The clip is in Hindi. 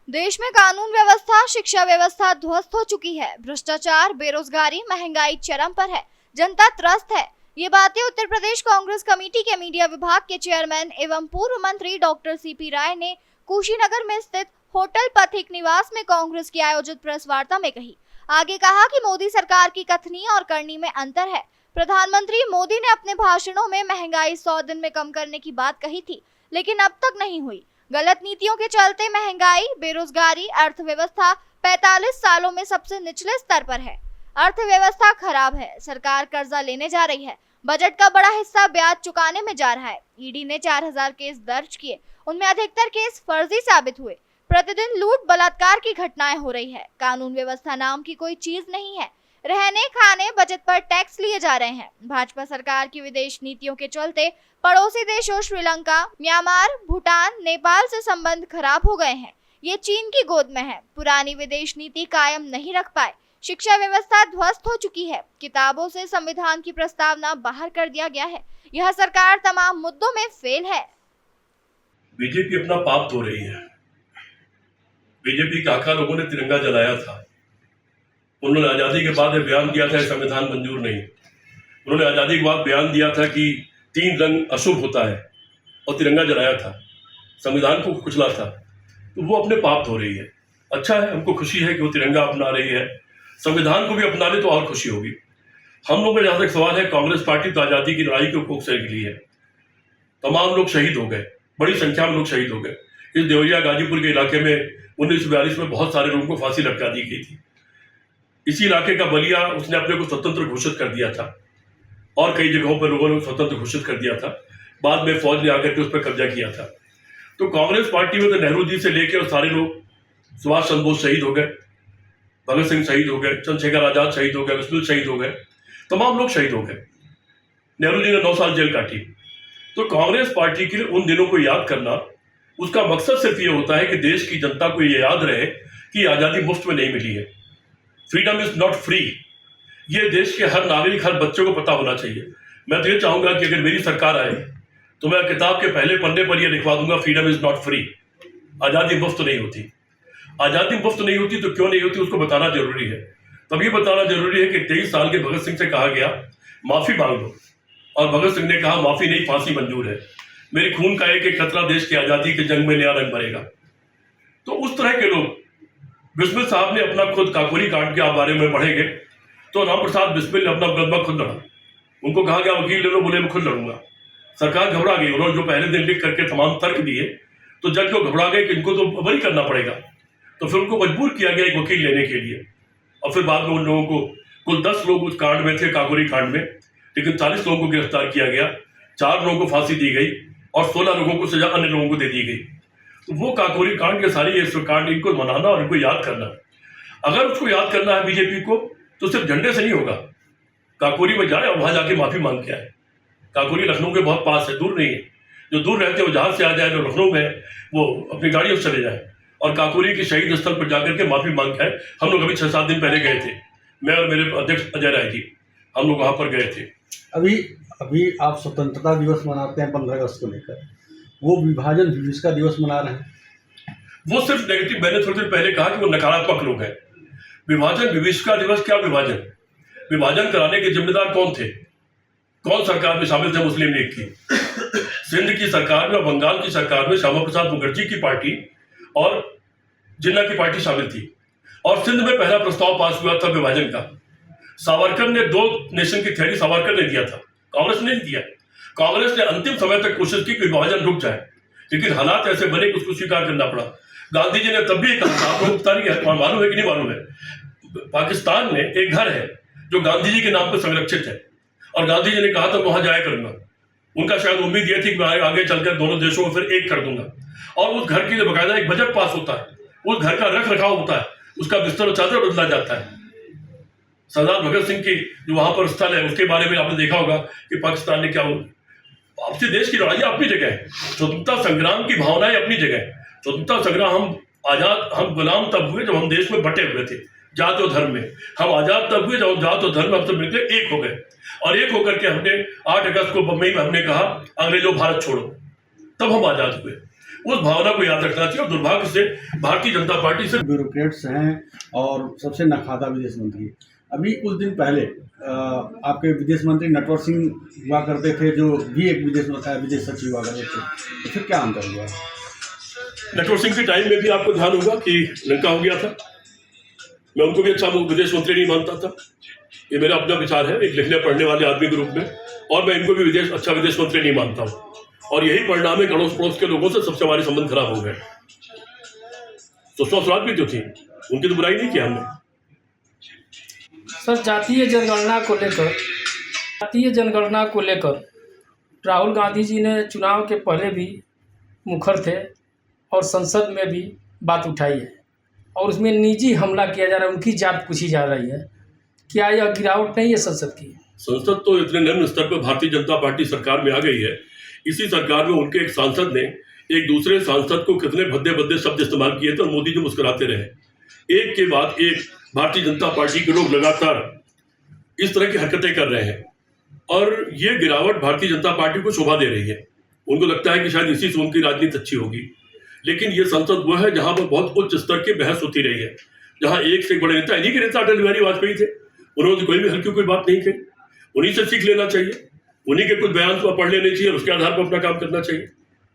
देश में कानून व्यवस्था, शिक्षा व्यवस्था ध्वस्त हो चुकी है। भ्रष्टाचार, बेरोजगारी, महंगाई चरम पर है। जनता त्रस्त है। ये बातें उत्तर प्रदेश कांग्रेस कमेटी के मीडिया विभाग के चेयरमैन एवं पूर्व मंत्री डॉक्टर सीपी राय ने कुशीनगर में स्थित होटल पथिक निवास में कांग्रेस की आयोजित प्रेस वार्ता में कही। आगे कहा कि मोदी सरकार की कथनी और करनी में अंतर है। प्रधानमंत्री मोदी ने अपने भाषणों में महंगाई 100 दिन में कम करने की बात कही थी, लेकिन अब तक नहीं हुई। गलत नीतियों के चलते महंगाई, बेरोजगारी, अर्थव्यवस्था 45 सालों में सबसे निचले स्तर पर है। अर्थव्यवस्था खराब है। सरकार कर्जा लेने जा रही है। बजट का बड़ा हिस्सा ब्याज चुकाने में जा रहा है। ईडी ने 4000 केस दर्ज किए, उनमें अधिकतर केस फर्जी साबित हुए। प्रतिदिन लूट, बलात्कार की घटनाएं हो रही है। कानून व्यवस्था नाम की कोई चीज नहीं है। रहने, खाने, बचत पर टैक्स लिए जा रहे हैं। भाजपा सरकार की विदेश नीतियों के चलते पड़ोसी देशों श्रीलंका, म्यांमार, भूटान, नेपाल से संबंध खराब हो गए हैं। ये चीन की गोद में है। पुरानी विदेश नीति कायम नहीं रख पाए। शिक्षा व्यवस्था ध्वस्त हो चुकी है। किताबों से संविधान की प्रस्तावना बाहर कर दिया गया है। यह सरकार तमाम मुद्दों में फेल है। बीजेपी अपना पाप धो रही है। बीजेपी के आका लोगों ने तिरंगा जलाया था। उन्होंने आजादी के बाद बयान दिया था संविधान मंजूर नहीं। उन्होंने आजादी के बाद बयान दिया था कि 3 रंग अशुभ होता है और तिरंगा जलाया था, संविधान को कुचला था। तो वो अपने पाप धो रही है। अच्छा है, हमको खुशी है कि वो तिरंगा अपना रही है। संविधान को भी अपना ले तो और खुशी होगी। हम लोग का जहाँ तक सवाल है, कांग्रेस पार्टी तो आजादी की लड़ाई को कोख से निकली है। तमाम लोग शहीद हो गए, बड़ी संख्या में लोग शहीद हो गए। इस देवरिया गाजीपुर के इलाके में 1942 में बहुत सारे लोगों को फांसी लटका दी गई थी। इसी इलाके का बलिया, उसने अपने को स्वतंत्र घोषित कर दिया था और कई जगहों पर लोगों ने स्वतंत्र घोषित कर दिया था। बाद में फौज ने आकर के उस पर कब्जा किया था। तो कांग्रेस पार्टी में तो नेहरू जी से लेकर सारे लोग, सुभाष चंद्र बोस शहीद हो गए, भगत सिंह शहीद हो गए, चंद्रशेखर आजाद शहीद हो गए, बिस्मिल शहीद हो गए, तमाम लोग शहीद हो गए। नेहरू जी ने 9 साल जेल काटी। तो कांग्रेस पार्टी के लिए उन दिनों को याद करना, उसका मकसद सिर्फ ये होता है कि देश की जनता को ये याद रहे कि आजादी मुफ्त में नहीं मिली है। Freedom is not free. ये देश के हर नागरिक, हर बच्चे को पता होना चाहिए। मैं तो ये चाहूंगा कि अगर मेरी सरकार आए तो मैं किताब के पहले पन्ने पर यह लिखवा दूंगा, फ्रीडम इज नॉट फ्री। आजादी मुफ्त नहीं होती। आजादी मुफ्त नहीं होती तो क्यों नहीं होती, उसको बताना जरूरी है। तभी बताना जरूरी है कि 23 साल के भगत सिंह से कहा गया माफी मांग लो, और भगत सिंह ने कहा माफी नहीं, फांसी मंजूर है। मेरे खून का एक एक कतरा देश की आजादी के जंग में नया रंग भरेगा। तो उस तरह के लोग, बिस्मिल साहब ने अपना खुद काकोरी कांड के बारे में पढ़ेंगे तो राम प्रसाद बिस्मिल ने अपना मुकदमा खुद लड़ा। उनको कहा गया वकील ले लो, बोले मैं खुद लड़ूंगा। सरकार घबरा गई। उन्होंने जो पहले दिन लिख करके तमाम तर्क दिए तो जज को घबरा गए कि इनको तो बरी करना पड़ेगा। तो फिर उनको मजबूर किया गया एक वकील लेने के लिए। और फिर बाद में उन लोगों को, कुल 10 लोग उस कांड में थे, काकोरी कांड में, लेकिन 40 लोगों को गिरफ्तार किया गया, 4 लोगों को फांसी दी गई और 16 लोगों को सजा अन्य लोगों को दे दी गई। तो वो काकोरी कांड के सारी ये कांड, इनको मनाना और इनको याद करना। अगर उसको याद करना है बीजेपी को तो सिर्फ झंडे से नहीं होगा। काकोरी में जाए और वहां जाके माफी मांग के आए। काकोरी लखनऊ के बहुत पास है, दूर नहीं है। जो दूर रहते हैं वो जहाज से आ जाए, जो लखनऊ में है वो अपनी गाड़ियों से चले जाए और काकोरी के शहीद स्थल पर जाकर के माफी मांग के आए। हम लोग अभी 6-7 दिन पहले गए थे, मैं और मेरे अध्यक्ष अजय राय जी, हम लोग वहां पर गए थे। अभी आप स्वतंत्रता दिवस मनाते हैं 15 अगस्त को लेकर, वो विभाजन विभीषिका दिवस मना रहे हैं। वो सिर्फ नेगेटिव, मैंने थोड़ी देर पहले कहा कि वो नकारात्मक लोग हैं। विभाजन विभीषिका दिवस क्या विभाजन? विभाजन कराने के जिम्मेदार कौन थे? कौन सरकार में शामिल थे मुस्लिम लीग की? सिंध की सरकार में और बंगाल की सरकार में श्यामा प्रसाद मुखर्जी की पार्टी और जिन्ना की पार्टी शामिल थी। और सिंध में पहला प्रस्ताव पास हुआ था विभाजन का। सावरकर ने 2 नेशन की थ्योरी सावरकर ने दिया था, कांग्रेस ने नहीं दिया। कांग्रेस ने अंतिम समय तक कोशिश की कि विभाजन रुक जाए, लेकिन हालात ऐसे बने कि उसको स्वीकार करना पड़ा। गांधी जी ने तब भी कहा, आप लोग मालूम है कि नहीं मालूम है, पाकिस्तान में एक घर है जो गांधी जी के नाम पर संरक्षित है और गांधी जी ने कहा था वहां जाया करूंगा। उनका शायद उम्मीद यह थी कि मैं आगे चलकर दोनों देशों को फिर एक कर दूंगा। और उस घर के लिए बकायदा एक बजट पास होता है, उस घर का रख रखाव होता है, उसका बिस्तर और चादर बदला जाता है। सरदार भगत सिंह की जो वहां पर स्थल है उसके बारे में आपने देखा होगा कि पाकिस्तान ने क्या, आपसे देश की लड़ाई अपनी जगह है, स्वतंत्रता संग्राम की भावनाएं अपनी जगह है। स्वतंत्रता संग्राम, हम गुलाम तब हुए जब हम देश में बटे हुए थे जात और धर्म में। हम आजाद तब हुए जब हम जात और धर्म में हम सब मिलकर एक हो गए और एक होकर के हमने 8 अगस्त को बम्बई में हमने कहा अंग्रेजों भारत छोड़ो, तब हम आजाद हुए। उस भावना को याद रखना चाहिए। और दुर्भाग्य से भारतीय जनता पार्टी से ब्यूरोक्रेट्स हैं और सबसे नखादा विदेश मंत्री। अभी कुछ दिन पहले आपके विदेश मंत्री नटवर सिंह हुआ करते थे, जो भी एक विदेश सचिव हुआ करते थे, तो फिर क्या अंतर हुआ? नटवर सिंह के टाइम में भी आपको ध्यान होगा कि लंका हो गया था। मैं उनको भी अच्छा विदेश मंत्री नहीं मानता था। ये मेरा अपना विचार है एक लिखने पढ़ने वाले आदमी के रूप में, और मैं इनको भी अच्छा विदेश मंत्री नहीं मानता हूँ। और यही परिणाम है, अड़ोस पड़ोस के लोगों से सबसे हमारे संबंध खराब हो गए। सुषमा स्वराज भी जो थी, उनकी तो बुराई नहीं किया हमने। सर, जातीय जनगणना को लेकर राहुल गांधी जी ने चुनाव के पहले भी मुखर थे और संसद में भी बात उठाई है, और उसमें निजी हमला किया जा रहा है, उनकी जात पूछी जा रही है। क्या यह गिरावट नहीं है संसद की? संसद तो इतने निम्न स्तर पर भारतीय जनता पार्टी सरकार में आ गई है। इसी सरकार में उनके एक सांसद ने एक दूसरे सांसद को कितने भद्दे भद्दे शब्द इस्तेमाल किए थे और मोदी जी मुस्कुराते रहे। एक के बाद एक भारतीय जनता पार्टी के लोग लगातार इस तरह की हरकतें कर रहे हैं, और ये गिरावट भारतीय जनता पार्टी को शोभा दे रही है। उनको लगता है कि शायद इसी से उनकी राजनीति अच्छी होगी। लेकिन ये संसद वह है जहां पर बहुत उच्च स्तर की बहस होती रही है, जहां एक से एक बड़े नेता, इन्हीं के नेता अटल बिहारी वाजपेयी थे। उन्होंने कोई भी हल्की कोई बात नहीं कही। उन्हीं से सीख लेना चाहिए, उन्हीं के कुछ बयान को पढ़ लेने चाहिए और उसके आधार पर अपना काम करना चाहिए।